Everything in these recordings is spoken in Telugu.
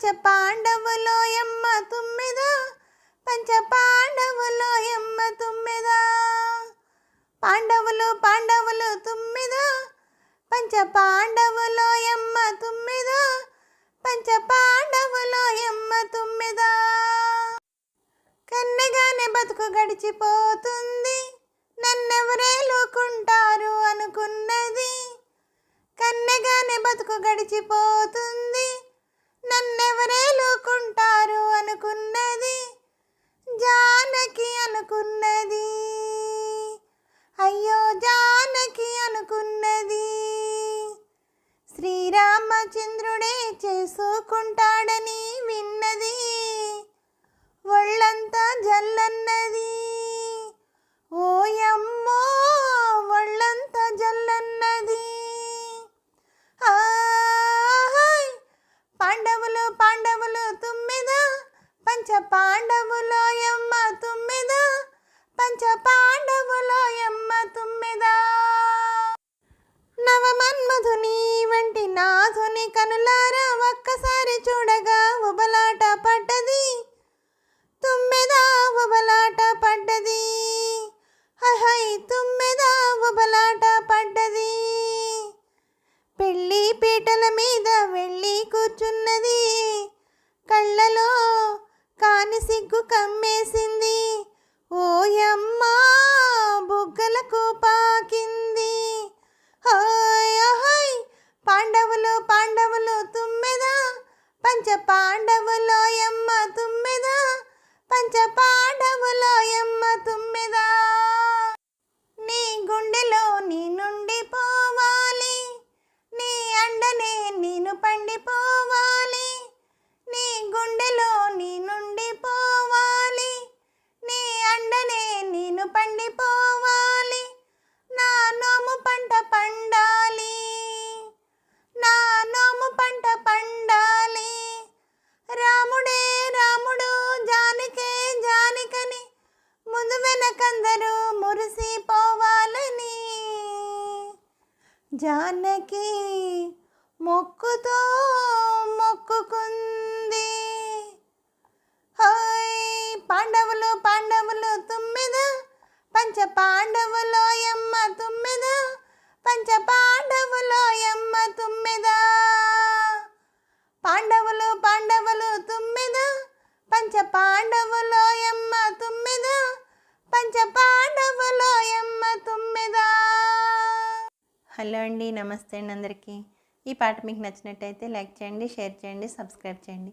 పంచ పాండవులోయమ్మ తుమ్మెద, పంచ పాండవులోయమ్మ తుమ్మెద. పాండవులు పాండవులు తుమ్మెద, పంచ పాండవులోయమ్మ తుమ్మెద, పంచ పాండవులోయమ్మ తుమ్మెద. కన్నెగానే బతుకు గడిచిపోతుంది, నన్నెవరేలుకుంటారు అనుకున్నది. కన్నెగానే బతుకు గడిచిపోతుంది, నన్నెవరేలుకుంటారు అనుకున్నది. జానకి అనుకున్నది, అయ్యో జానకి అనుకున్నది. శ్రీరామచంద్రుడే చేసుకుంటాడని విన్నది, ఒళ్ళంతా జల్లన్నది. ఓయమ్మో ఒళ్ళంతా జల్లన్నది. పాండవులు పాండవులు తుమ్మెద, పంచ పాండవులోయమ్మ తుమ్మెద, పంచ పాండవులోయమ్మ తుమ్మెద. నవమన్మధుని వంటి నాథుని కనులారా ఒక్కసారి చూడగా ఉబలాట పడ్డది, తుమ్మెద ఉబలాట పడ్డది. హై తుమ్మెద ఉబలాట పడ్డది. పెళ్ళి పీటల మీద వెళ్ళి కూర్చున్నది, కళ్ళలో కాని సిగ్గు కమ్మేసింది. ఓయమ్మ బుగ్గలకు పాకింది. హాయ్ పాండవులు పాండవులు తుమ్మెద, పంచ పాండవులోయమ్మ తుమ్మెద, పంచ పాండవులోయమ్మ తుమ్మెద. నీ గుండెలో నీ నుండి పోవాలి, నీ అండనే నేను పండిపోవాలి. నీ గుండెలో నీ నుండి పోవాలి, నీ అండనే నేను పండిపోవాలి. నా నోము పంట పండాలి, నా నోము పంట పండాలి. రాముడే రాముడు జానకే జానకని ముందు వెనకందరూ మురిసిపోవాలని జానకి మొక్కుతో మొక్కుకుంది. హాయ్ పాండవులు పాండవులు తుమ్మెద, పంచ పాండవులోయమ్మ తుమ్మెద, పంచ పాండవులోయమ్మ తుమ్మెద. పాండవులు పాండవులు తుమ్మెద, పంచ పాండవులోయమ్మ తుమ్మెద, పంచ పాండవులోయమ్మ తుమ్మెద. హలో అండి, నమస్తే అండి అందరికీ. ఈ పాట మీకు నచ్చినట్టయితే లైక్ చేయండి, షేర్ చేయండి, సబ్స్క్రైబ్ చేయండి.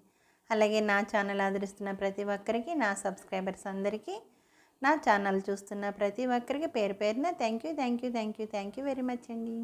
అలాగే నా ఛానల్ ఆదరిస్తున్న ప్రతి ఒక్కరికి, నా సబ్స్క్రైబర్స్ అందరికీ, నా ఛానల్ చూస్తున్న ప్రతి ఒక్కరికి పేరు పేరున థ్యాంక్ యూ వెరీ మచ్ అండి.